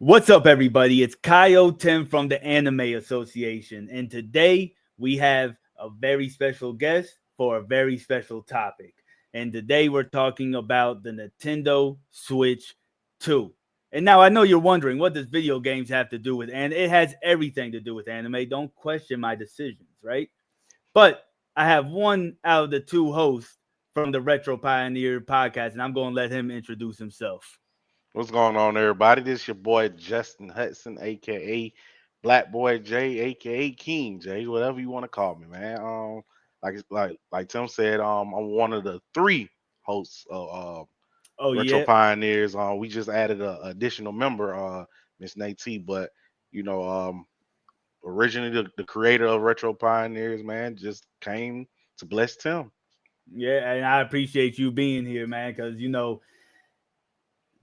What's up, everybody? It's Kyle Tim from the Anime Association, and today we have a very special guest for a very special topic. And today we're talking about the Nintendo Switch 2. And now I know you're wondering, what does video games have to do with, and it has everything to do with anime. Don't question my decisions, right? But I have one out of the two hosts from the Retro Pioneer podcast, and I'm going to let him introduce himself. What's going on, everybody? This is your boy Justin Hudson, aka Black Boy J, aka King J, whatever you want to call me, man. Like Tim said, I'm one of the three hosts of Oh, Retro yeah. Pioneers. We just added a additional member, Miss Nate T. But you know, originally the creator of Retro Pioneers, man, just came to bless Tim. Yeah, and I appreciate you being here, man, because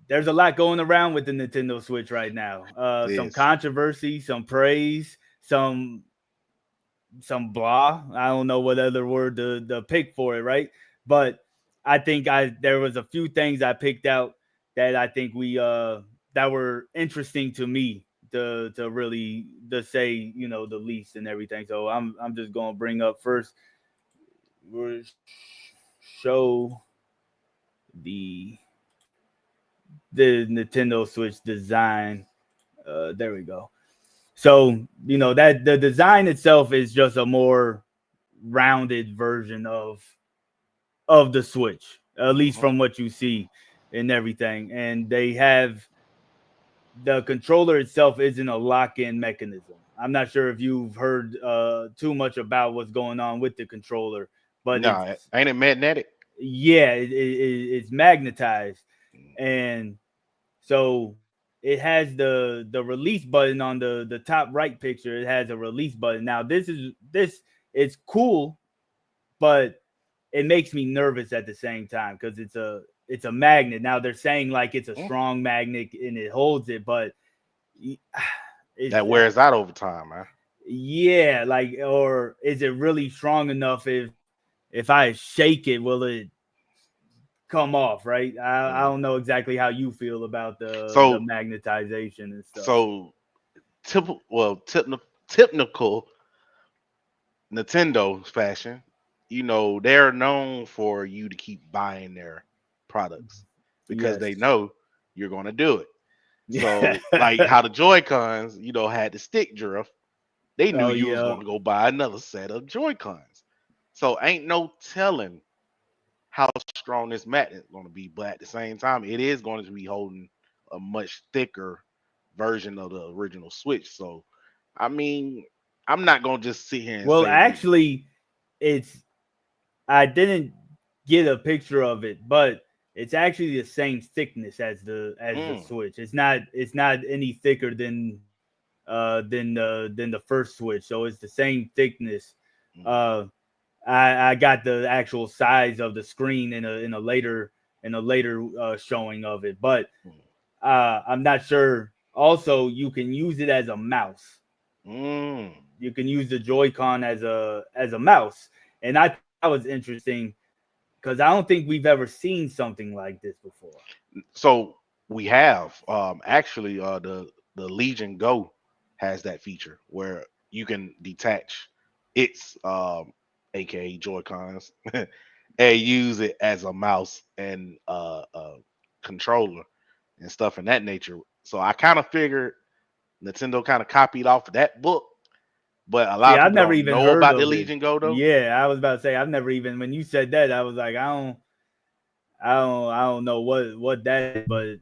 there's a lot going around with the Nintendo Switch right now. Some Yes. controversy, some praise, some blah. I don't know what other word to pick for it, right? But I think I there was a few things I picked out that I think we that were interesting to me to really to say, the least and everything. So I'm just gonna bring up first, we're show the Nintendo Switch design. There we go. So that the design itself is just a more rounded version of the Switch, at least Hmm. from what you see and everything. And they have the controller itself isn't a lock-in mechanism. I'm not sure if you've heard too much about what's going on with the controller, but Nah, ain't it magnetic? yeah, it's magnetized, and so it has the release button on the top right picture. It has a release button. Now this is cool, but it makes me nervous at the same time because it's a magnet. Now they're saying like it's a Mm. strong magnet and it holds it, but it's That wears out over time, man. yeah, like, or is it really strong enough? If I shake it, will it come off? Right? I Mhm. don't know exactly how you feel about the So magnetization and stuff. so typical Nintendo fashion, they're known for you to keep buying their products because Yes. they know you're gonna do it. Yeah. So like how the Joy Cons, had the stick drift, they knew Oh you was yeah. gonna go buy another set of Joy Cons. So ain't no telling how strong this magnet is gonna be, but at the same time, it is going to be holding a much thicker version of the original Switch. So I mean, I'm not gonna just sit here and Well, say that. actually, it's I didn't get a picture of it, but it's actually the same thickness as the Mm, Switch. It's not any thicker than the first Switch, so it's the same thickness. mm, Uh, I got the actual size of the screen in a later showing of it, but mm, I'm not sure. Also, you can use it as a mouse. mm. You can use the Joy-Con as a mouse, and I thought that was interesting because I don't think we've ever seen something like this before. So we have actually the Legion Go has that feature where you can detach its aka Joy Cons and use it as a mouse and controller and stuff in that nature. So I kind of figured Nintendo kind of copied off of that book, but a lot See, of I've people never don't even know heard about the of it. Legion Go though. Yeah, I was about to say I've never even when you said that I was like I don't know what that is, but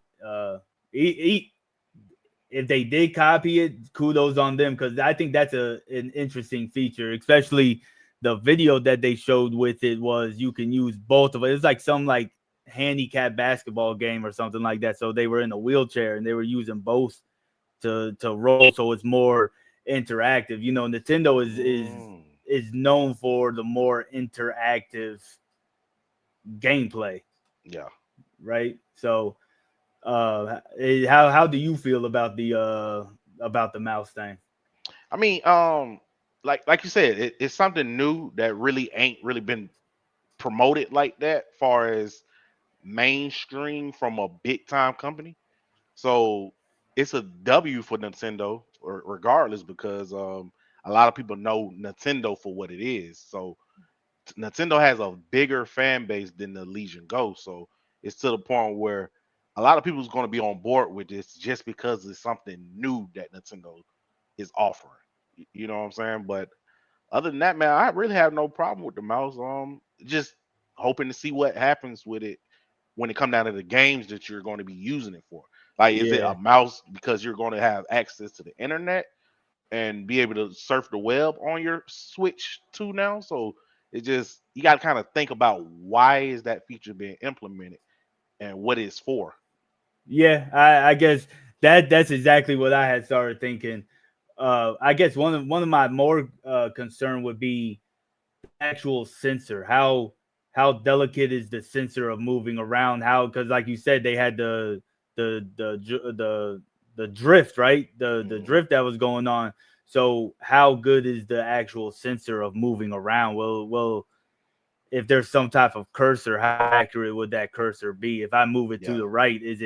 if they did copy it, kudos on them because I think that's an interesting feature, especially the video that they showed with it was you can use both of it. It's like some like handicap basketball game or something like that. So they were in a wheelchair and they were using both to roll, so it's more interactive. Nintendo is is Mm, is known for the more interactive gameplay, yeah. right? So how do you feel about the mouse thing? I mean, like you said, it's something new that really ain't really been promoted like that, far as mainstream from a big time company. So it's a W for Nintendo, or regardless, because a lot of people know Nintendo for what it is. So Nintendo has a bigger fan base than the Legion Go. So it's to the point where a lot of people's going to be on board with this just because it's something new that Nintendo is offering. You know what I'm saying? But other than that, man, I really have no problem with the mouse. Just hoping to see what happens with it when it come down to the games that you're going to be using it for. Like, is it Yeah. a mouse because you're going to have access to the internet and be able to surf the web on your Switch too now? So it just, you got to kind of think about why is that feature being implemented and what it's for. Yeah, I guess that's exactly what I had started thinking. I guess one of my more concern would be actual sensor. How delicate is the sensor of moving around? How, because like you said, they had the drift, right? The Mhm. drift that was going on. So how good is the actual sensor of moving around? Well, if there's some type of cursor, how accurate would that cursor be? If I move it to Yeah, the right, is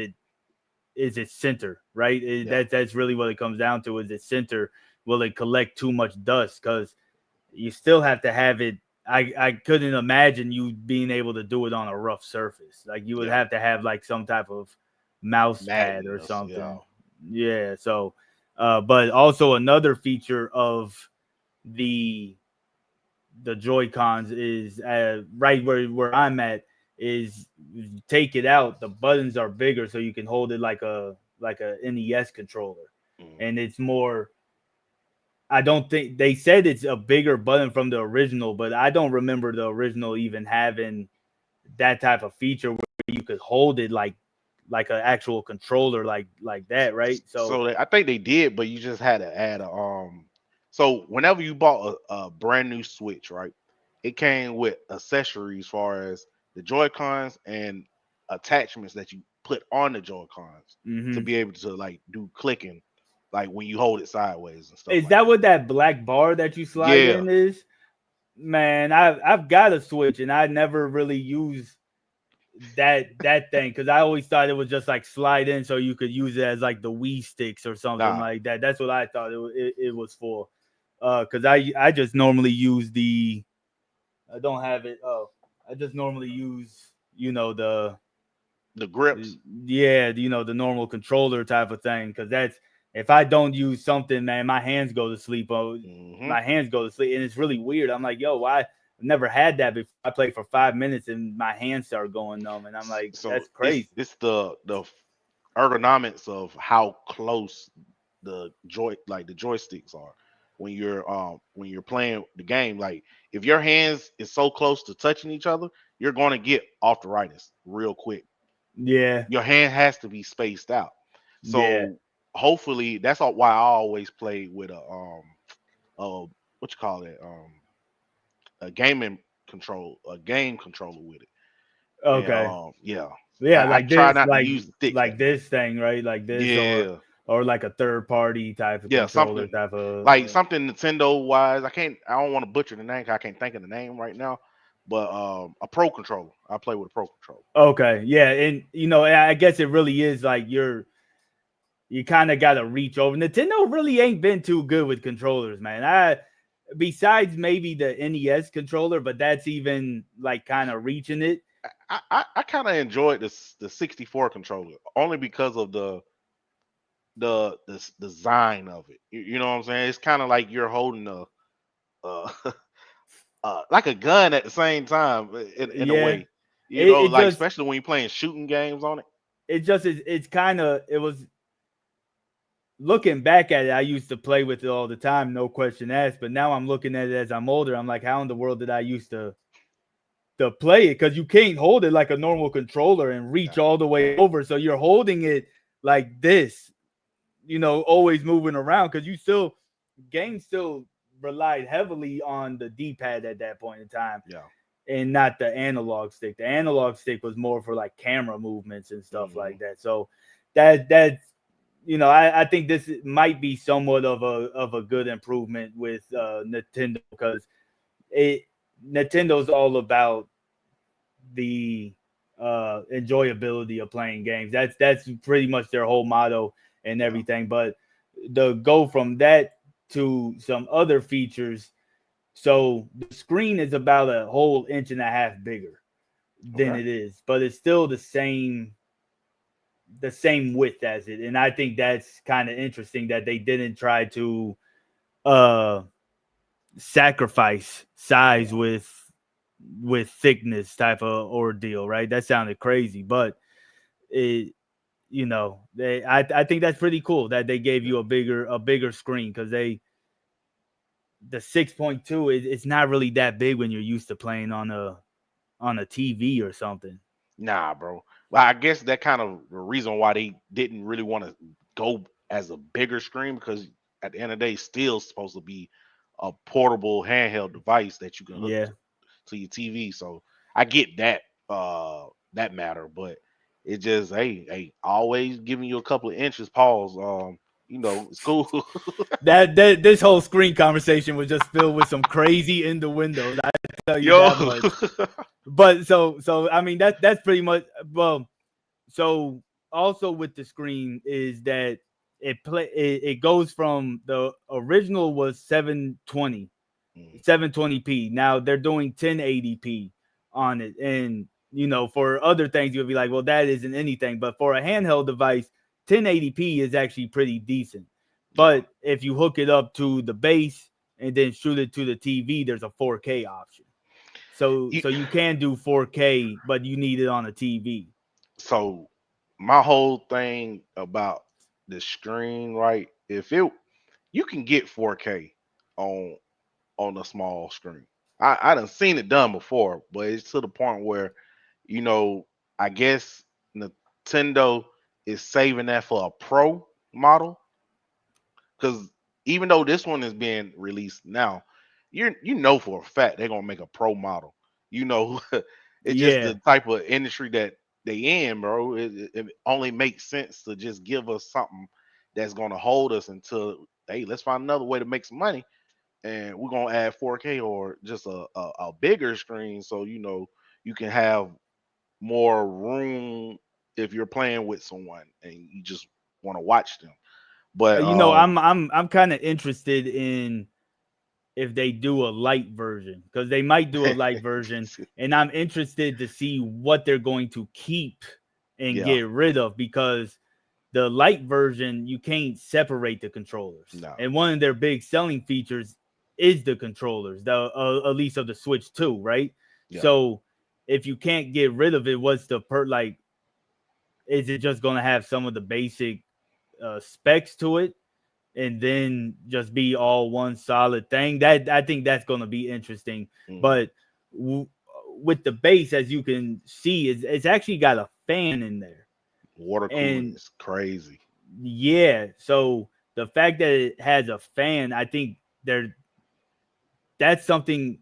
it center, right? yeah, That's really what it comes down to. Is it center? Will it collect too much dust? Because you still have to have it. I couldn't imagine you being able to do it on a rough surface. Like you would yeah. have to have like some type of mouse pad or Madness, yeah. something. Yeah. So, but also another feature of the the Joy Cons is right where I'm at is you take it out. The buttons are bigger, so you can hold it like a NES controller, Mhm. and it's more. I don't think they said it's a bigger button from the original, but I don't remember the original even having that type of feature where you could hold it like an actual controller like that, right? So So I think they did, but you just had to add a So whenever you bought a brand new Switch, right, it came with accessories, far as the Joy Cons and attachments that you put on the Joy Cons to mhm. be able to like do clicking, like when you hold it sideways and stuff Is like that that. what that black bar that you slide Yeah, in is? Man, I've got a Switch and I never really used that thing because I always thought it was just like slide in so you could use it as like the Wii sticks or something nah. like that. That's what I thought it was for. Because I just normally use the I don't have it. Oh, I just normally use The grips. yeah, the normal controller type of thing because that's if I don't use something, man, my hands go to sleep. Oh, Hmm. my hands go to sleep, and it's really weird. I'm like, yo, why? I've never had that before. I played for 5 minutes and my hands start going numb, and I'm like, So that's crazy. it's the ergonomics of how close the joysticks are when you're playing the game. Like, if your hands is so close to touching each other, you're going to get arthritis real quick. Yeah, Your hand has to be spaced out. yeah. So hopefully that's all why I always play with uh what you call it, a gaming control a game controller with it. And Okay, yeah, yeah, I like try this, not to use the stick that much. this thing, right? Like this, Yeah, or like a third party type of yeah, controller something type of. like something Nintendo wise. I don't want to butcher the name 'cause I can't think of the name right now. But a pro controller. I play with a pro controller. Okay, yeah, and I guess it really is like you kind of got to reach over. Nintendo really ain't been too good with controllers, man. Besides maybe the NES controller, but that's even like kind of reaching it. I kind of enjoyed the 64 controller only because of the design of it. You know what I'm saying? It's kind of like you're holding a uh, like a gun at the same time in a Yeah, way. You know, it like just especially when you're playing shooting games on it. it's kind of it was looking back at it. I used to play with it all the time, no question asked. But now I'm looking at it as I'm older. I'm like, how in the world did I used to play it? Because you can't hold it like a normal controller and reach Yeah. all the way over. So you're holding it like this, always moving around because games still relied heavily on the D-pad at that point in time Yeah. and not the analog stick. The analog stick was more for like camera movements and stuff Hmm. like that. So that's I think this might be somewhat of a good improvement with Nintendo because it Nintendo's all about the enjoyability of playing games. That's pretty much their whole motto. and everything. But the go from that to some other features. So the screen is about a whole inch and a half bigger than it is, but it's still the same width as it. And I think that's kind of interesting that they didn't try to sacrifice size with thickness type of ordeal, right? That sounded crazy, but it, I think that's pretty cool that they gave you a bigger screen, because the 6.2 it's not really that big when you're used to playing on a TV or something. Nah, bro. Well, I guess that kind of the reason why they didn't really want to go as a bigger screen, because at the end of the day, it's still supposed to be a portable handheld device that you can hook Yeah. to your TV. So I get that matter, but it just hey, always giving you a couple of inches pause. It's cool. that this whole screen conversation was just filled with some crazy innuendos. I tell you Yo. that much. But so I mean that's pretty much, well. So also with the screen is that it goes from, the original was 720p. Now they're doing 1080p on it, and for other things you'll be like, well, that isn't anything, but for a handheld device, 1080p is actually pretty decent. But if you hook it up to the base and then shoot it to the TV, there's a 4K option. So you can do 4K, but you need it on a TV. So my whole thing about the screen, right? You can get 4K on a small screen. I done seen it done before, but it's to the point where, I guess Nintendo is saving that for a pro model. Because even though this one is being released now, you know for a fact they're gonna make a pro model. You know, it's just Yeah. the type of industry that they in, bro. It only makes sense to just give us something that's gonna hold us until, hey, let's find another way to make some money, and we're gonna add 4K or just a bigger screen, so you can have more room if you're playing with someone and you just want to watch them. But I'm kind of interested in if they do a light version, because they might do a light version, and I'm interested to see what they're going to keep and yeah, get rid of, because the light version you can't separate the controllers, no, and one of their big selling features is the controllers, the at least of the Switch 2, right? yeah. So if you can't get rid of it, what's the like? Is it just going to have some of the basic specs to it, and then just be all one solid thing? That I think that's going to be interesting. But with the base, as you can see, it's actually got a fan in there. Water cooling And is crazy. yeah, so the fact that it has a fan, I think that's something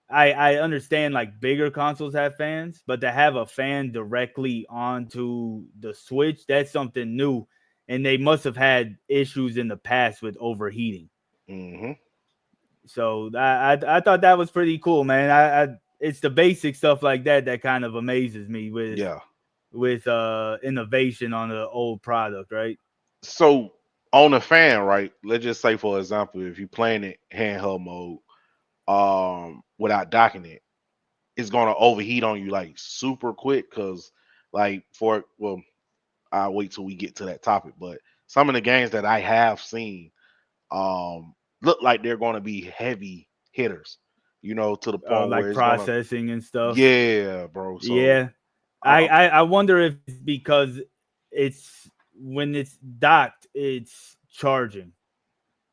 I understand, like bigger consoles have fans, but to have a fan directly onto the Switch, that's something new. And they must have had issues in the past with overheating. Mm-hmm. So I thought that was pretty cool, man. It's the basic stuff like that kind of amazes me Yeah. with innovation on the old product, right? So on a fan, right? Let's just say, for example, if you're playing it handheld mode, without docking it, it's gonna overheat on you like super quick. Cause I'll wait till we get to that topic. But some of the games that I have seen, look like they're gonna be heavy hitters. To the point where Like it's gonna, processing and stuff. yeah, bro. So Yeah. uh, I wonder if it's because it's when it's docked, it's charging.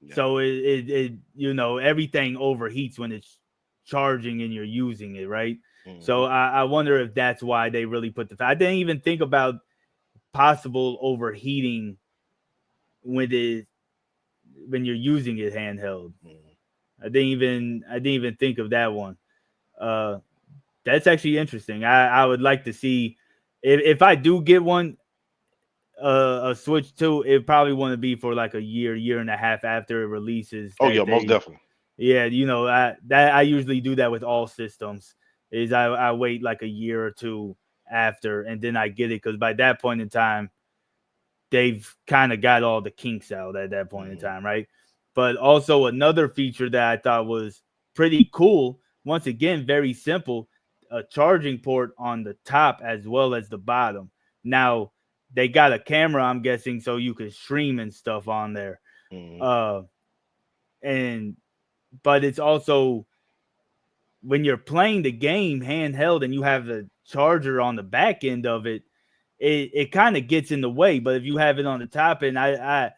yeah. So it everything overheats when it's charging and you're using it, right? So Mhm. I wonder if that's why they really put I didn't even think about possible overheating when when you're using it handheld. Mhm. I didn't even think of that one. Uh that's actually interesting. I would like to see if I do get one, a Switch 2, it probably want to be for like a year and a half after it releases. Oh yeah, most definitely. Yeah, I usually do that with all systems. Is I wait like a year or two after, and then I get it, because by that point in time, they've kind of got all the kinks out at that point in Mm-hmm. time, right? But also another feature that I thought was pretty cool, once again, very simple, a charging port on the top as well as the bottom. Now, they got a camera, I'm guessing, so you can stream and stuff on there. Mm-hmm. Uh, and but it's also when you're playing the game handheld and you have a charger on the back end of it, it kind of gets in the way. But if you have it on the top end, I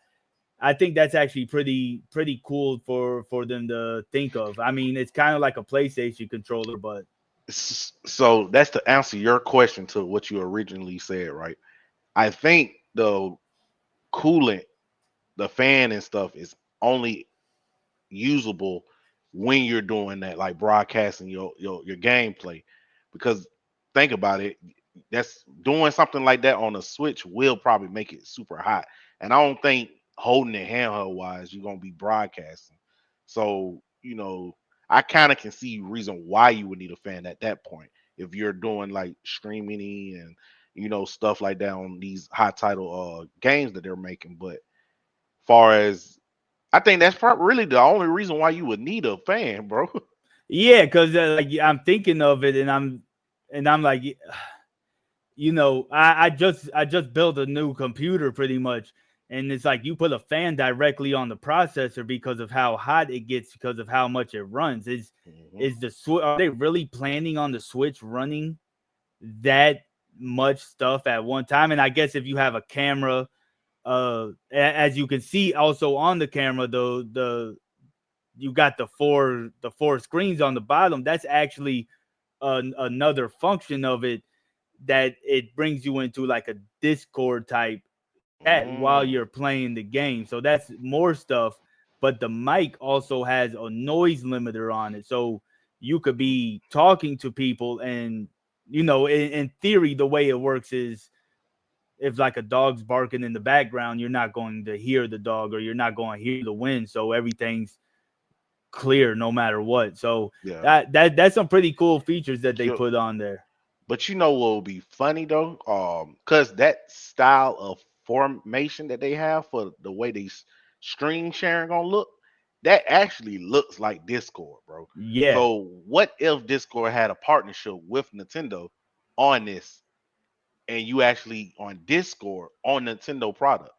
think that's actually pretty cool for them to think of. I mean, it's kind of like a PlayStation controller, but So that's to answer your question to what you originally said, right? I think the coolant, the fan and stuff is only usable when you're doing that, like broadcasting your gameplay. Because think about it, that's doing something like that on a Switch will probably make it super hot. And I don't think holding it handheld wise, you're gonna be broadcasting. So, I kind of can see reason why you would need a fan at that point if you're doing like streaming and stuff like that on these high title games that they're making. But far as I think that's probably really the only reason why you would need a fan, bro. yeah, because like I'm thinking of it, and I'm like, I just built a new computer pretty much, and it's like you put a fan directly on the processor because of how hot it gets, because of how much it runs. Mhm. Is the switch? Are they really planning on the Switch running that much stuff at one time? And I guess if you have a camera, as you can see also on the camera, the you got the four screens on the bottom. That's actually another function of it, that it brings you into like a Discord type chat while Mm. you're playing the game. So that's more stuff. But the mic also has a noise limiter on it. So you could be talking to people, and in theory, the way it works is if like a dog's barking in the background, you're not going to hear the dog, or you're not going to hear the wind. So everything's clear no matter what. So Yeah. that's some pretty cool features that they You- put on there. But you know what would be funny though? Cause that style of formation that they have for the way they screen sharing gonna look, that actually looks like Discord, bro. Yeah, So what if Discord had a partnership with Nintendo on this, and you actually on Discord on Nintendo product?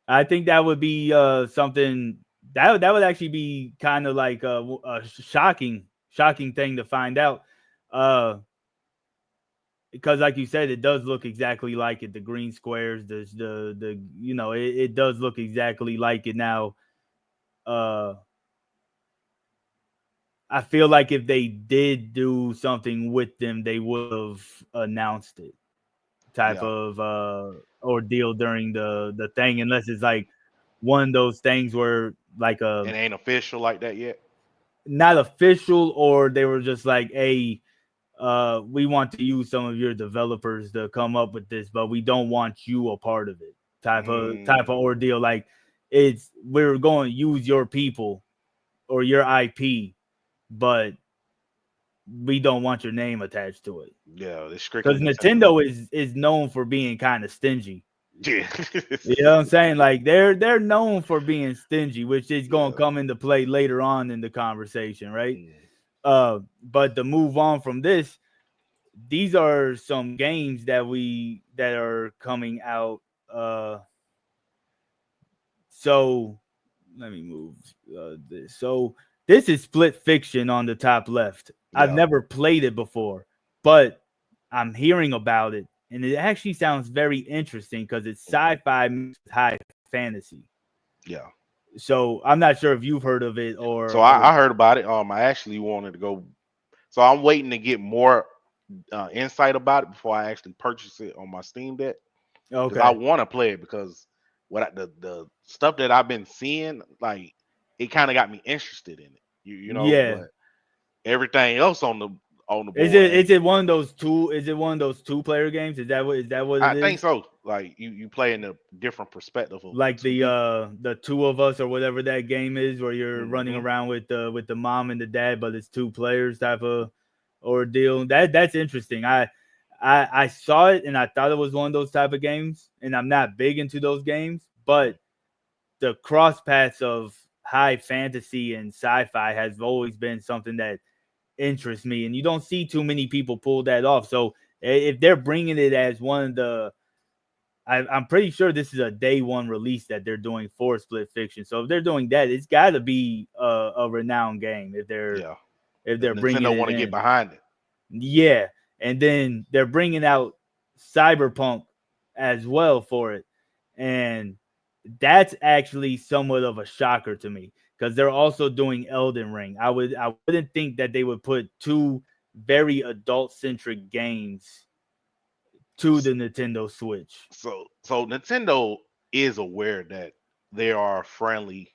I think that would be something that would actually be kind of like a shocking thing to find out. Uh, because like you said, it does look exactly like it. The green squares, the it does look exactly like it now. Uh, I feel like if they did do something with them, they would have announced it, type Yeah, of ordeal during the thing, unless it's like one of those things where like it ain't official like that yet. not official, or they were just like, hey, we want to use some of your developers to come up with this, but we don't want you a part of it, type of Mm, ordeal. Like, we're going to use your people or your IP, but we don't want your name attached to it, yeah, it's strictly because Nintendo. Nintendo is known for being kind of stingy. Yeah. You know what I'm saying? Like, they're known for being stingy, which is going to Yeah. come into play later on in the conversation, right? Mm. But to move on from this, these are some games that are coming out. So let me move this. So this is Split Fiction on the top left. I've Yeah. never played it before, but I'm hearing about it, and it actually sounds very interesting because it's Mhm. sci-fi mixed with high fantasy. Yeah. So I'm not sure if you've heard of it So or I heard about it. I actually wanted to go. So I'm waiting to get more insight about it before I actually purchase it on my Steam Deck because I okay. want to play it because the stuff that I've been seeing, like it kind of got me interested in it. Yeah. But everything else on the Is board it ain't. is it one of those two? Is it one of those two-player games? Is that what it I think is? so. Like you play in a different perspective of Like two people. the two of us or whatever that game is, where you're running Hmm. around with the mom and the dad, but it's two players type of ordeal. That's interesting. I saw it and I thought it was one of those type of games, and I'm not big into those games, but the cross paths of high fantasy and sci-fi has always been something that interests me, and you don't see too many people pull that off. So if they're bringing it as one of the, I'm pretty sure this is a day one release that they're doing for Split Fiction. So if they're doing that, it's got to be a renowned game Yeah. if If they're bringing Nintendo it want to get in. behind it. Yeah, and then they're bringing out Cyberpunk as well for it, and that's actually somewhat of a shocker to me because they're also doing Elden Ring. I wouldn't think that they would put two very adult centric games to the Nintendo Switch. So Nintendo is aware that they are a friendly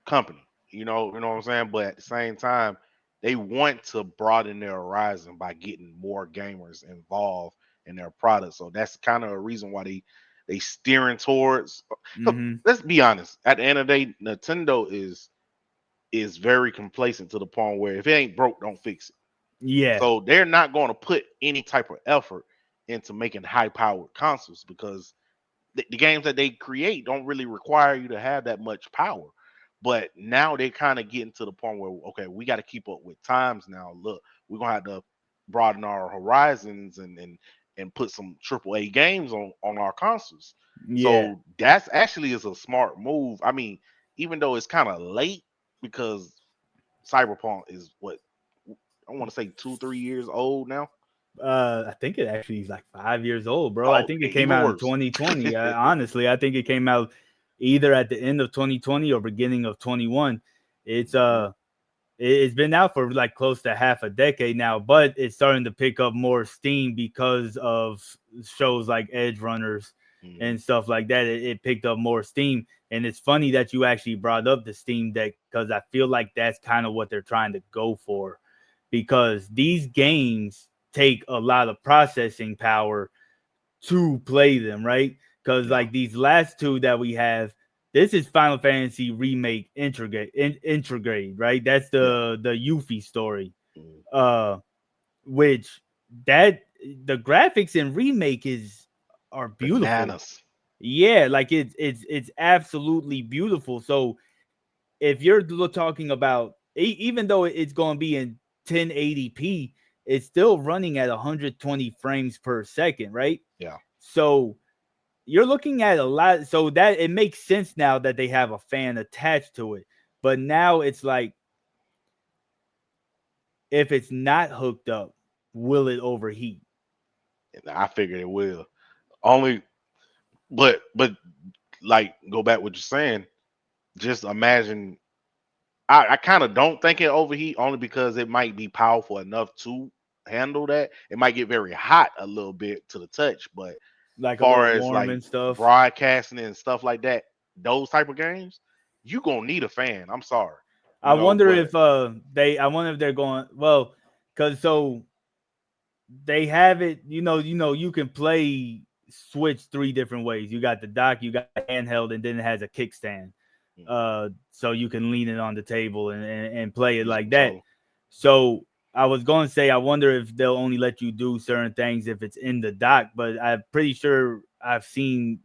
company. You know what I'm saying? But at the same time, they want to broaden their horizon by getting more gamers involved in their product. So that's kind of a reason why they steering towards. So Hmm. let's be honest. At the end of the day, Nintendo is very complacent to the point where if it ain't broke, don't fix it. Yeah, So they're not going to put any type of effort into making high powered consoles because the games that they create don't really require you to have that much power. But now they kind of getting to the point where okay, we got to keep up with times now. Look, we're gonna have to broaden our horizons and put some AAA games on our consoles. yeah. So that's actually is a smart move. I mean, even though it's kind of late because Cyberpunk is what I want to say 2-3 years old now. I think it actually is like 5 years old, bro. I Oh, think it came even out in worse. 2020. Honestly, I think it came out either at the end of 2020 or beginning of 21. It's it's been out for like close to half a decade now, but it's starting to pick up more steam because of shows like Edge Runners Mhm. and stuff like that. It picked up more steam. And it's funny that you actually brought up the Steam Deck because I feel like that's kind of what they're trying to go for because these games take a lot of processing power to play them, right? Because Yeah. like these last two that we have, this is Final Fantasy Remake Intergrade, right? That's Yeah. the Yuffie story. Mhm. Uh which that the graphics in remake is are beautiful. Bananas. Yeah, like it's absolutely beautiful. So if you're talking about even though it's going to be in 1080p, it's still running at 120 frames per second, right? Yeah. So you're looking at a lot. So that it makes sense now that they have a fan attached to it. But now it's like, if it's not hooked up, will it overheat? And I figured it will. Only, but like go back what you're saying. Just imagine. I kind of don't think it overheat only because it might be powerful enough to handle that. It might get very hot a little bit to the touch, but Like a far little as warm like and stuff. broadcasting and stuff like that, those type of games, you gonna need a fan. I'm sorry, I wonder but if I wonder if they're going well, because so they have it, you can play Switch three different ways. You got the dock, you got handheld, and then it has a kickstand. Mhm. So you can lean it on the table and play it Use a like that. controller. So I was going to say, I wonder if they'll only let you do certain things if it's in the dock, but I'm pretty sure I've seen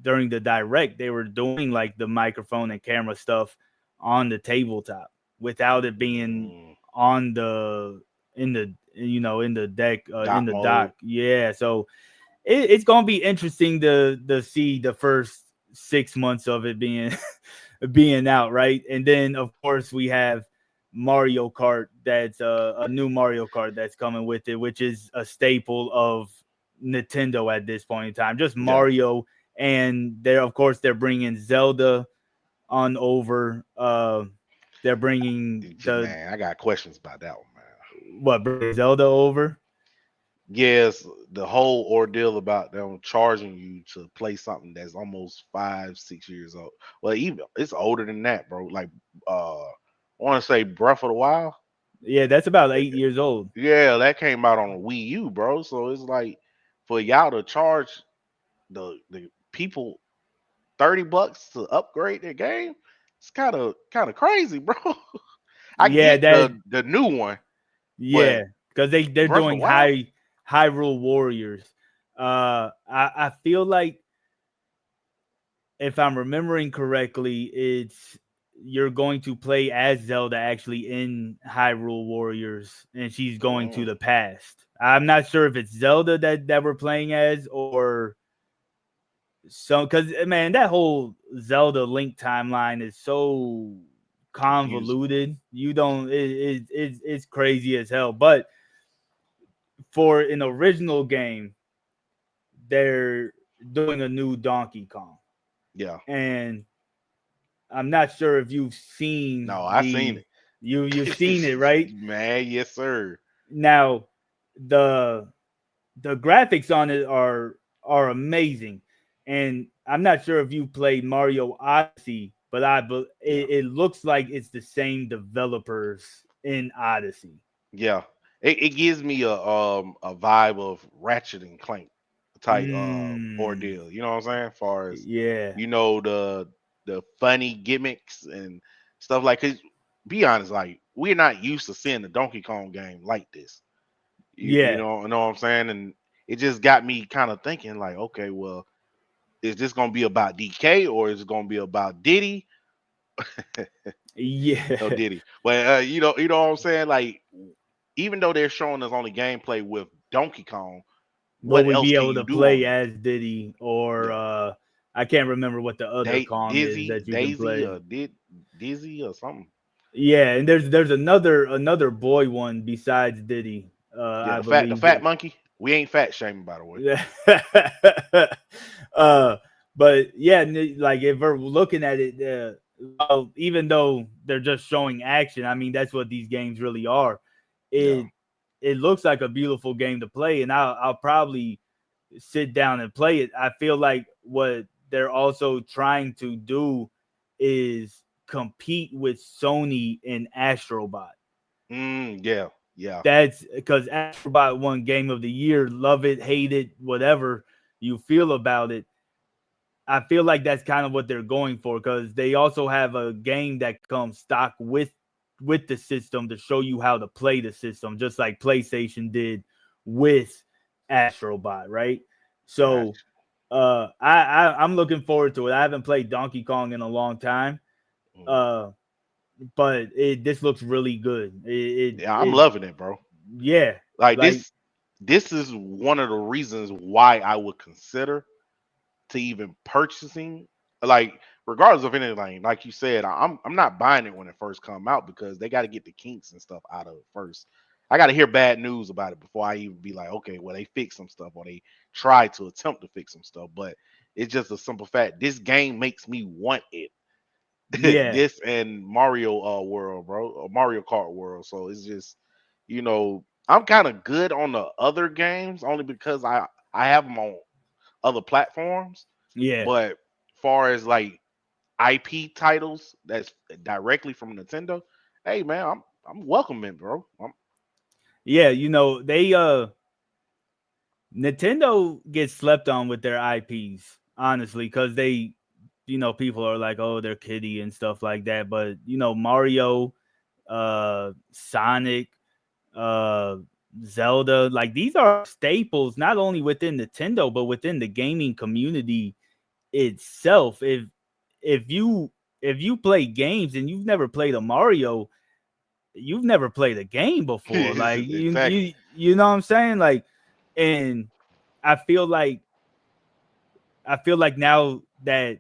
during the direct they were doing like the microphone and camera stuff on the tabletop without it being Mm, on the in the in the deck in Dot the mode. dock. Yeah, so it's gonna be interesting to see the first 6 months of it being being out, right? And then of course we have Mario Kart. That's a new Mario Kart that's coming with it, which is a staple of Nintendo at this point in time. Just Yeah. Mario, and they're bringing Zelda on over. They're bringing the Man, I got questions about that one, man. what bring Zelda over. Yes, the whole ordeal about them charging you to play something that's almost 5, 6 years old. Well, even it's older than that, bro. Like I want to say Breath of the Wild. Yeah, that's about 8 years old. Yeah, that came out on a Wii U, bro. So it's like for y'all to charge the people $30 to upgrade their game, it's kind of crazy, bro. I Yeah, get that the new one, yeah, but because they're Breath of the doing Wild, high. Hyrule Warriors. I feel like if I'm remembering correctly, it's you're going to play as Zelda actually in Hyrule Warriors, and she's going to Mm, the past. I'm not sure if it's Zelda that we're playing as or so, because man, that whole Zelda Link timeline is so confusing. convoluted. You don't it's crazy as hell. But for an original game, they're doing a new Donkey Kong, Yeah. and I'm not sure if you've seen No, I seen you've seen it, it. right? Man, yes, sir. Now the the graphics on it are amazing, and I'm not sure if you played Mario Odyssey, but Yeah. it looks like it's the same developers in Odyssey. Yeah. It gives me a vibe of Ratchet and Clank type Mm, ordeal. You know what I'm saying? As far as yeah, you know the funny gimmicks and stuff like. Cause be honest, like we're not used to seeing the Donkey Kong game like this. You yeah, know what I'm saying? And it just got me kind of thinking like, okay, well, is this gonna be about DK or is it gonna be about Diddy? No yeah. Diddy. But you know what I'm saying? Like even though they're showing us only gameplay with Donkey Kong, Will what we else be can able you to do on play there? as Diddy or Yeah. I can't remember what the other Kong is Dizzy, that you can Daisy, play. or Dizzy or something. Yeah, and there's another boy one besides Diddy. Yeah, I the believe. fat monkey. We ain't fat shaming, by the way. Yeah. uh, but yeah, like if we're looking at it, well, even though they're just showing action, I mean that's what these games really are. Yeah. It it looks like a beautiful game to play, and I'll probably sit down and play it. I feel like what they're also trying to do is compete with Sony and Astrobot. Yeah. Yeah. That's because Astrobot won Game of the Year. Love it, hate it, whatever you feel about it. I feel like that's kind of what they're going for because they also have a game that comes stock with the system to show you how to play the system, just like PlayStation did with Astrobot, right? So Gotcha. I'm looking forward to it. I haven't played Donkey Kong in a long time. Mm. Uh but this looks really good. Yeah, I'm loving it, bro. Yeah, Like like this is one of the reasons why I would consider to even purchasing, like regardless of anything, like you said, I'm not buying it when it first come out because they got to get the kinks and stuff out of it first. I got to hear bad news about it before I even be like, okay, well they fix some stuff or they try to attempt to fix some stuff. But it's just a simple fact. This game makes me want it. yeah, This and Mario World, bro, or Mario Kart World. So it's just, I'm kind of good on the other games only because I have them on other platforms. yeah, But far as like IP titles that's directly from Nintendo, hey man, I'm welcoming, bro. yeah. You know they Nintendo gets slept on with their IPs, honestly, because they, people are like, oh, they're kiddie and stuff like that. But Mario, Sonic, uh, Zelda, like these are staples not only within Nintendo but within the gaming community itself. If you play games and you've never played a Mario, you've never played a game before. Like you Exactly. you you know what I'm saying? Like, and I feel like now that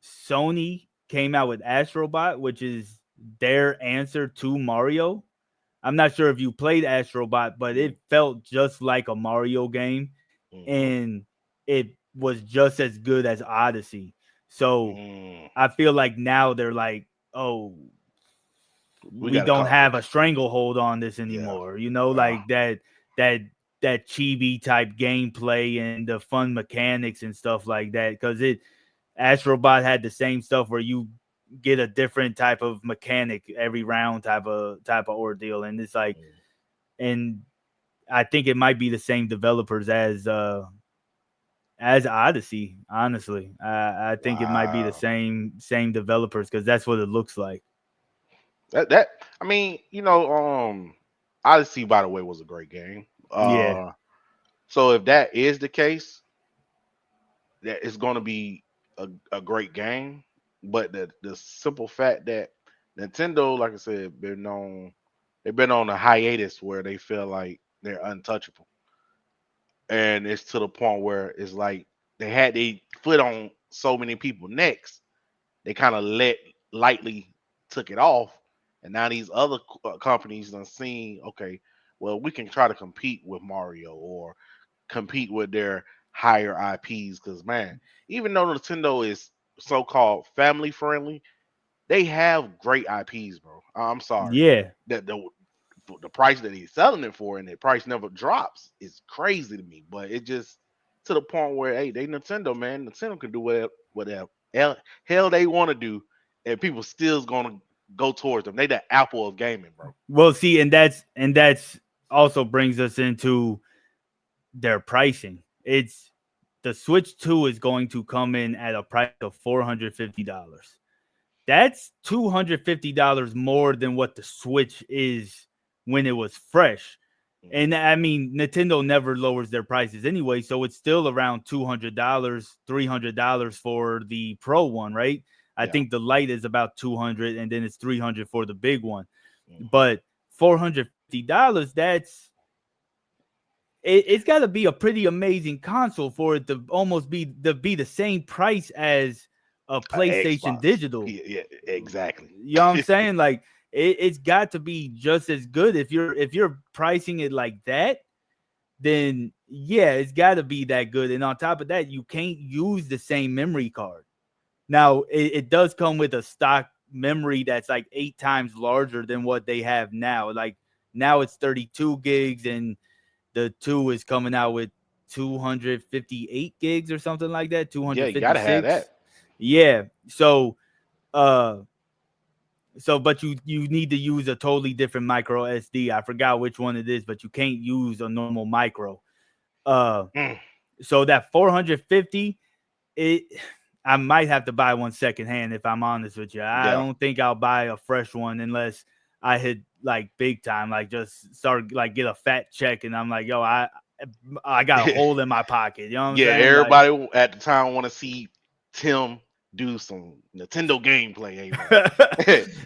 Sony came out with Astrobot, which is their answer to Mario. I'm not sure if you played Astrobot, but Mm, it felt just like a Mario game, mhm, and it was just as good as Odyssey. So mm. I feel like now they're like, oh, We we got a don't have a conflict. stranglehold on this Yeah. anymore. Yeah. Like that that chibi type gameplay and the fun mechanics and stuff like that. Because Astrobot had the same stuff where you get a different type of mechanic every round, type of ordeal, and it's like, Mm. and I think it might be the same developers as Odyssey. Honestly, I think it might be the Wow. same developers because that's what it looks like. That I mean, Odyssey by the way was a great game. Yeah, So if that is the case, that it's going to be a great game. But the simple fact that Nintendo, like I said, they've been on a hiatus where they feel like they're untouchable, and it's to the point where it's like they had their foot on so many people necks, they kind of let lightly took it off, and now these other companies done seen, okay, well we can try to compete with Mario or compete with their higher IPs. Because man, even though Nintendo is so-called family friendly, they have great IPs, bro. I'm sorry Yeah. that the price that he's selling it for and the price never drops is crazy to me. But it just to the point where hey, they Nintendo, man. Nintendo can do whatever hell they want to do, and people still's gonna go towards them. They the Apple of gaming, bro. Well, see, and that's also brings us into their pricing. It's the Switch 2 is going to come in at a price of $450. That's $250 more than what the Switch is when it was fresh. Mhm. And I mean, Nintendo never lowers their prices anyway, so it's still around $200, $300 for the Pro one, right? I Yeah. think the Lite is about 200, and then it's 300 for the big one. Hmm. But $450, it's got to be a pretty amazing console for it to almost be the same price as a PlayStation Xbox. Digital. Yeah, yeah, exactly. You know what I'm saying? Like it's got to be just as good. If you're pricing it like that, then yeah, it's got to be that good. And on top of that, you can't use the same memory card. Now it does come with a stock memory that's like 8 times larger than what they have now. Like now it's 32 gigs, and the two is coming out with 258 gigs or something like that, Yeah, you gotta have 256. that. Yeah. Uh but you need to use a totally different micro SD. I forgot which one it is, but you can't use a normal micro. Uh Mm, so that 450, it I might have to buy one secondhand if I'm honest with you. I yeah. don't think I'll buy a fresh one unless I hit like big time, like just start like get a fat check and I'm like, yo, I got a hole in my pocket. You know what I'm Yeah, saying? Like, everybody at the time want to see Tim do some Nintendo gameplay. Hey man,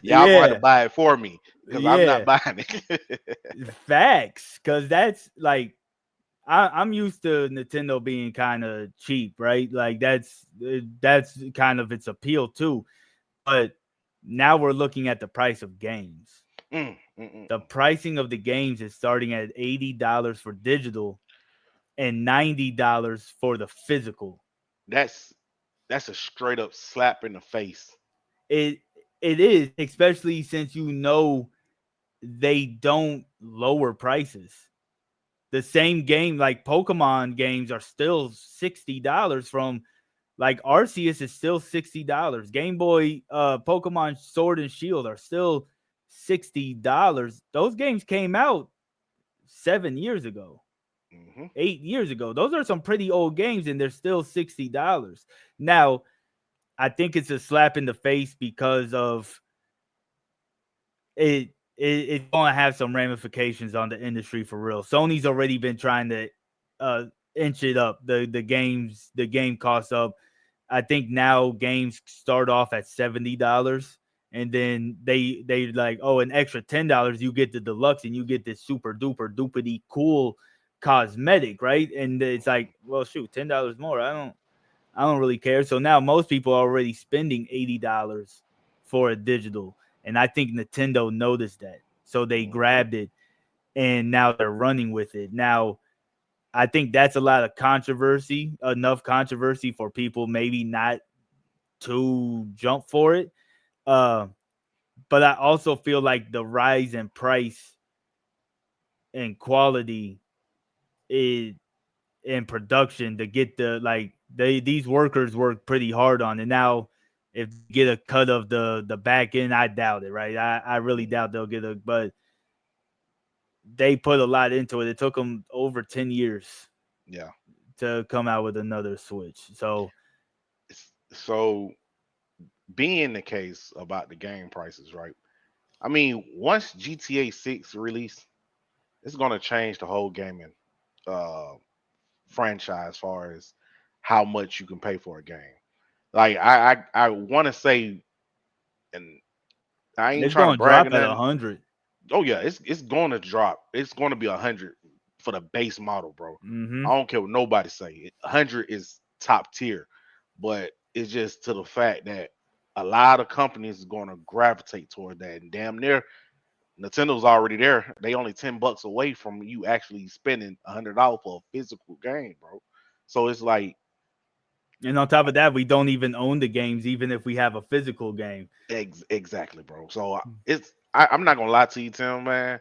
y'all gonna have to yeah, buy it for me because I'm not yeah, buying it. facts. Cause that's like I'm used to Nintendo being kind of cheap, right? Like that's kind of its appeal too. But now we're looking at the price of games. Mm, mm, mm, The mm. pricing of the games is starting at $80 for digital and $90 for the physical. That's that's a straight up slap in the face. It it is, especially since you know they don't lower prices. The same game like Pokemon games are still $60 from like Arceus is still $60. Game Boy Pokemon Sword and Shield are still $60. Those games came out 7 years ago. Hmm. 8 years ago. Those are some pretty old games, and they're still $60. Now, I think it's a slap in the face because of it's going to have some ramifications on the industry for real. Sony's already been trying to uh, inch it up, the game costs up. I think now games start off at $70, and then they like, oh, an extra $10 you get the deluxe and you get this super duper duperty cool cosmetic, right? And it's like, well, shoot, $10 more. I don't really care. So now most people are already spending $80 for a digital, and I think Nintendo noticed that, so they Hmm. grabbed it and now they're running with it. Now I think that's a lot of controversy, enough controversy for people maybe not to jump for it. Uh, but I also feel like the rise in price and quality is in production to get the like these workers work pretty hard on it. Now, if they get a cut of the back end, I doubt it, right? I really Hmm. doubt they'll get a, but they put a lot into it. It took them over 10 years Yeah. to come out with another Switch. So So being the case about the game prices, right? I mean, once GTA 6 release, it's gonna change the whole gaming uh franchise as far as how much you can pay for a game. Like I want to say, and I ain't It's trying to going to brag or drop at nothing. 100. Oh yeah, it's going to drop. It's going to be 100 for the base model, bro. Mm-hmm. I don't care what nobody say. 100 is top tier, but it's just to the fact that a lot of companies is going to gravitate toward that, and damn near Nintendo's already there. They only $10 away from you actually spending $100 for a physical game, bro. So it's like And on top of that, we don't even own the games, even if we have a physical game. exactly, bro. So I'm not gonna lie to you, Tim, man.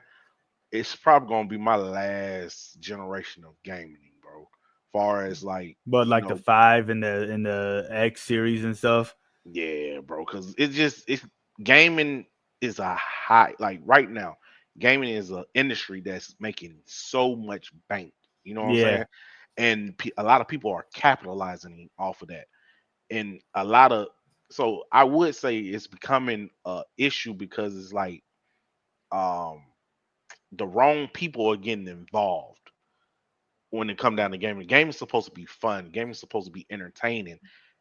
It's probably gonna be my last generation of gaming, bro. Far as like, But you like the know, 5 and the X series and stuff. yeah, bro. Cause it's gaming is a high like right now, gaming is an industry that's making so much bank. You know what I'm Yeah. saying? And a lot of people are capitalizing off of that. And a lot of so I would say it's becoming a issue because it's like um the wrong people are getting involved when it come down to gaming. Gaming is supposed to be fun. Gaming is supposed to be entertaining,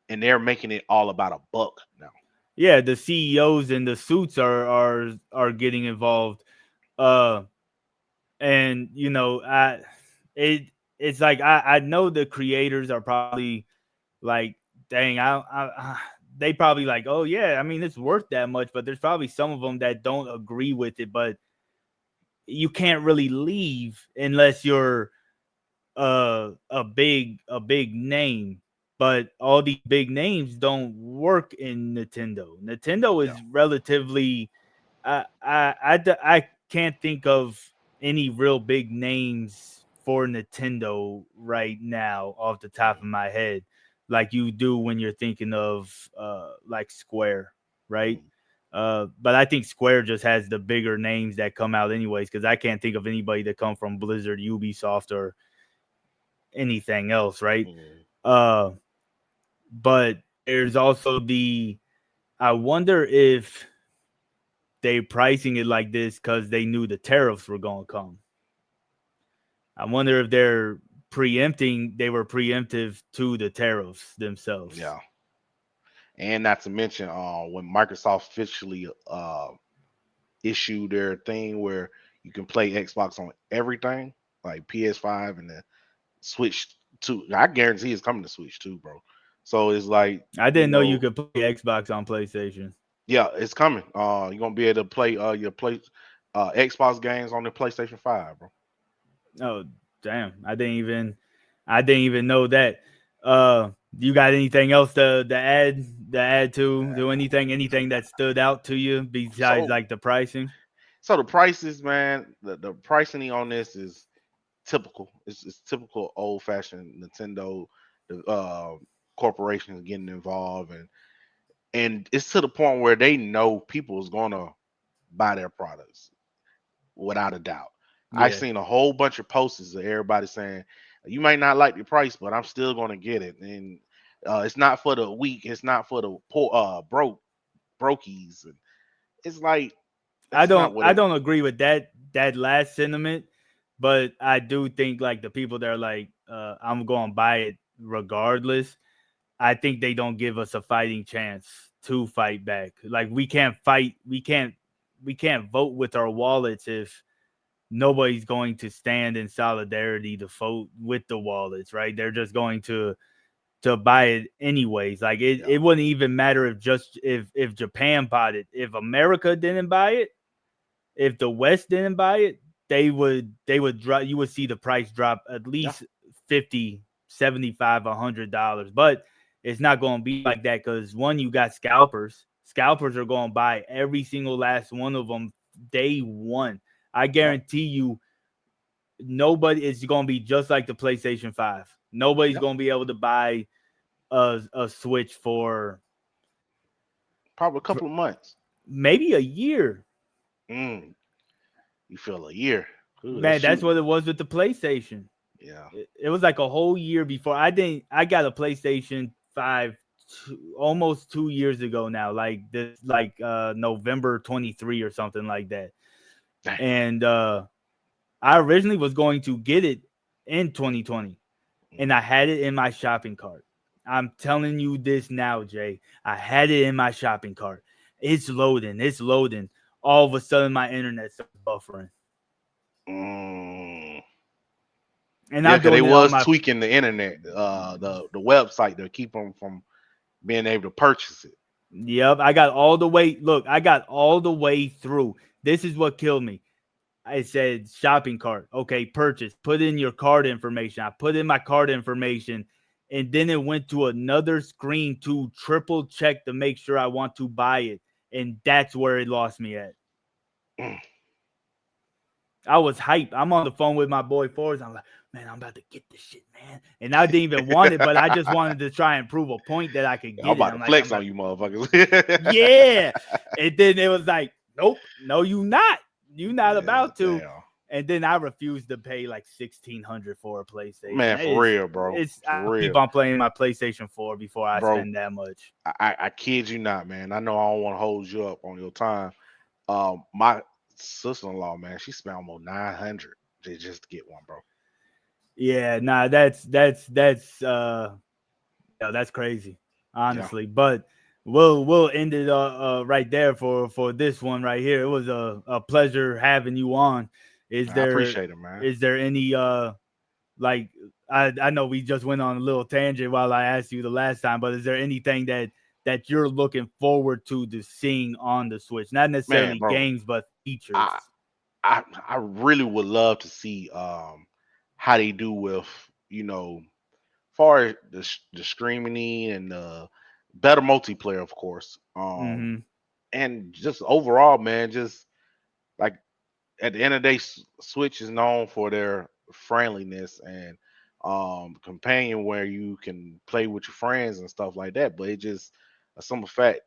and they're making it all about a buck now. Yeah, the CEOs and the suits are getting involved. Uh and you know, it it's like I know the creators are probably like, dang, they probably like, oh yeah, I mean it's worth that much, but there's probably some of them that don't agree with it, but you can't really leave unless you're a big name. But all these big names don't work in Nintendo. Nintendo Yeah. is relatively I can't think of any real big names for Nintendo right now off the top of Mhm, my head, like you do when you're thinking of like Square, right? mhm. But I think Square just has the bigger names that come out anyways, because I can't think of anybody that come from Blizzard, Ubisoft, or anything else, right? Mhm. Uh, but there's also I wonder if they pricing it like this because they knew the tariffs were going to come. I wonder if they were preemptive to the tariffs themselves. Yeah. And not to mention, when Microsoft officially issued their thing where you can play Xbox on everything, like PS5 and the Switch 2. I guarantee it's coming to Switch too, bro. So it's like, I you didn't know you know, could play Xbox on PlayStation. yeah, it's coming. You're gonna be able to play your Xbox games on the PlayStation 5, bro. Oh, damn. I didn't even know that. You got anything else to add to anything that stood out to you besides So like the pricing? so the prices, man, the pricing on this is typical. It's typical old fashioned Nintendo. The corporations getting involved, and it's to the point where they know people is gonna buy their products without a doubt. I've Yeah. seen a whole bunch of posters of everybody saying, "You might not like the price, but I'm still gonna get it." And it's not for the weak. It's not for the poor, brokies. And it's like I that's not don't what I it. don't agree with that last sentiment, but I do think like the people that are like, I'm going to buy it regardless. I think they don't give us a fighting chance to fight back. Like we can't vote with our wallets if nobody's going to stand in solidarity to vote with the wallets, right? They're just going to buy it anyways. Like Yeah, it wouldn't even matter if Japan bought it. If America didn't buy it, if the West didn't buy it, they would drop. You would see the price drop at yeah, least 50, 75, $100. But it's not going to be like that because one, you got scalpers. Scalpers are going to buy every single last one of them day one. I yep, guarantee you, nobody is going to be just like the PlayStation 5. Nobody's yep. going to be able to buy a Switch for Probably a couple of months. maybe a year. Mm, you feel a year. Ooh, that's Man, that's shooting. what it was with the PlayStation. Yeah. It was like a whole year before I got a PlayStation 5 almost 2 years ago now, like this, like November 23 or something like that. Dang. And I originally was going to get it in 2020, and I had it in my shopping cart. I'm telling you this now, Jay. I had it in my shopping cart. It's loading. It's loading. All of a sudden, my internet starts buffering. Mm. And Yeah, I'm because they doing it on was my. tweaking the internet, the website to keep them from being able to purchase it. Yep, I got all the way. Look, I got all the way through. This is what killed me. I said shopping cart. Okay, purchase. Put in your card information. I put in my card information, and then it went to another screen to triple check to make sure I want to buy it. And that's where it lost me at. Mm. I was hyped. I'm on the phone with my boy Forrest. I'm like, man, I'm about to get this shit, man. And I didn't even want it, but I just wanted to try and prove a point that I could I'm get it. about I'm to like, flex on you, motherfuckers. yeah. And then it was like, nope, no, you not. You not Yeah, about to. damn. And then I refused to pay like $1,600 for a PlayStation. Man, for real, bro. I For keep real. on playing my PlayStation 4 before I Bro, spend that much. I kid you not, man. I know I don't want to hold you up on your time. My sister-in-law, man, she spent almost 900 just to get one, bro. Yeah, nah, that's that's crazy, Yeah, honestly. But we'll end it right there for this one right here. It was a pleasure having you on. Is man, I there appreciate it, man. is there any like I know we just went on a little tangent while I asked you the last time, but is there anything that you're looking forward to seeing on the Switch? Not Man, necessarily bro, games, but features. I I really would love to see how they do with, far as the streaming and the better multiplayer, of course. Mm-hmm. And just overall, man, just like at the end of the day, Switch is known for their friendliness and companion where you can play with your friends and stuff like that. But it just a simple fact,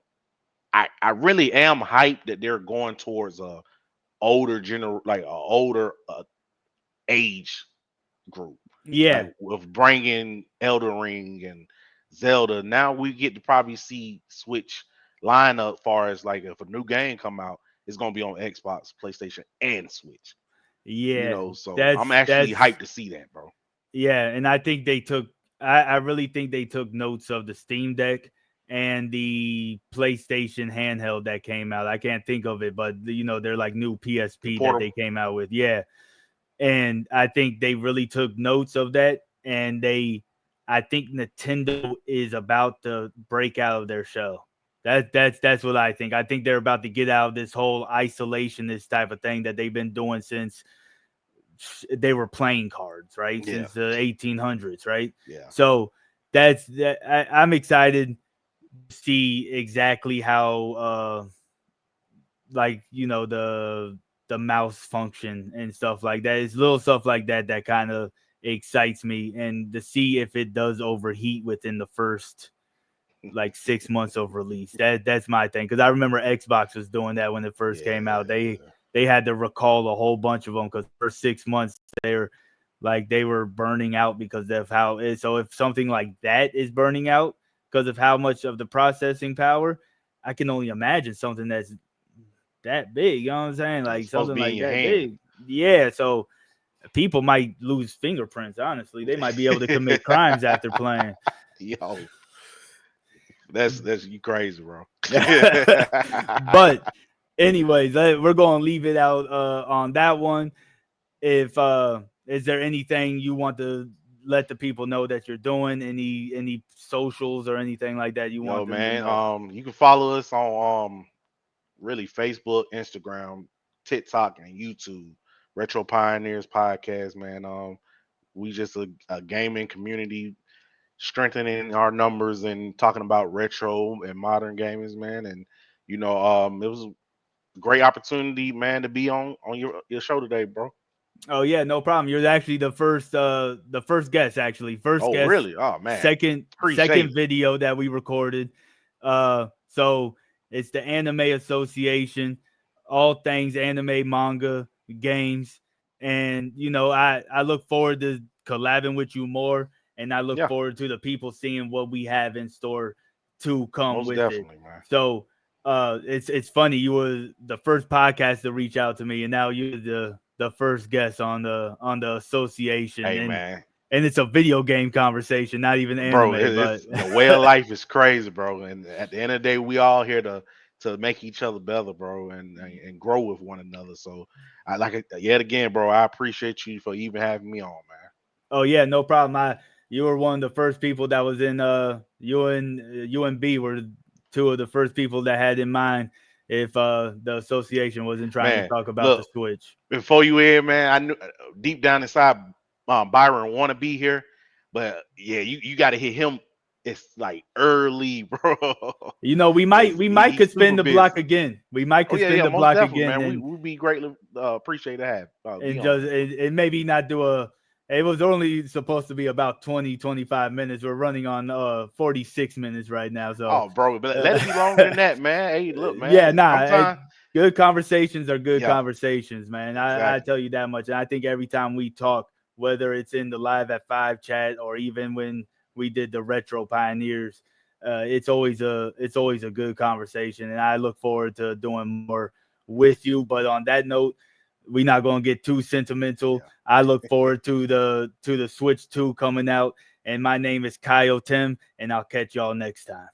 I really am hyped that they're going towards a older age group, like Yeah, with bringing Elden Ring and Zelda. Now we get to probably see Switch lineup far as like if a new game come out, it's gonna be on Xbox, PlayStation, and Switch. yeah. So I'm That's actually hyped to see that, bro. Yeah, and I think they took. I really think they took notes of the Steam Deck and the PlayStation handheld that came out. I can't think of it, but they're like new The PSP that portal, they came out with. Yeah, and I think they really took notes of that, and I think Nintendo is about to break out of their shell. That's what I think. I think they're about to get out of this whole isolationist type of thing that they've been doing since they were playing cards, right? yeah, Since the 1800s, right? yeah. So that's that. I'm excited to see exactly how, like the mouse function and stuff like that. It's little stuff like that that kind of excites me, and to see if it does overheat within the first like 6 months of release. That's my thing, because I remember Xbox was doing that when it first came out. They had to recall a whole bunch of them because for 6 months they were burning out because of how it. So if something like that is burning out because of how much of the processing power, I can only imagine something that's that big. You know what I'm saying? It's Like supposed to something be in like your that hand. big. Yeah. So people might lose fingerprints. Honestly, they might be able to commit crimes after playing. Yo, that's you crazy, bro. But anyways, we're gonna leave it out on that one. If is there anything you want to let the people know that you're doing? Any socials or anything like that you Yo, want them to man. know? You can follow us on really Facebook, Instagram, TikTok, and YouTube. Retro Pioneers Podcast, man. We just a gaming community strengthening our numbers and talking about retro and modern gamers, man. And it was a great opportunity, man, to be on your show today, bro. Oh yeah, no problem. You're actually the first guest, actually. First Oh, guest, really? Oh man, second appreciate it. video that we recorded. So it's the Anime Association, all things anime, manga, games. And I look forward to collabing with you more, and I look Yeah, forward to the people seeing what we have in store to come most with it. definitely, man. So it's funny, you were the first podcast to reach out to me, and now you're the first guest on the association. Hey, and man. and it's a video game conversation, not even bro. anime. But The way of life is crazy, bro. And at the end of the day, we all here to make each other better, bro, and grow with one another. So I like it yet again, bro. I appreciate you for even having me on, man. oh yeah, no problem. You were one of the first people that was in UNB were two of the first people that had in mind if the association wasn't trying to Man, talk about the look, Switch. before you in, man, I knew deep down inside, Byron want to be here, but yeah, you got to hit him. It's like early, bro, You know, we because might he's could super spin the block busy. again. We might Oh could yeah, spin yeah, the most block definitely, again, man. and We'd be greatly appreciate to have be and on. just and maybe not do a. It was only supposed to be about 20, 25 minutes. We're running on 46 minutes right now. So, Oh, bro, but let it be longer than that, man. Hey, look, yeah, man. nah, Sometimes, good conversations are good yeah, conversations, man. I exactly. tell you that much. And I think every time we talk, whether it's in the Live at 5 chat or even when we did the Retro Pioneers, it's always a good conversation. And I look forward to doing more with you. But on that note, we're not gonna get too sentimental. Yeah. I look forward to the Switch 2 coming out. And my name is Kyle Tim, and I'll catch y'all next time.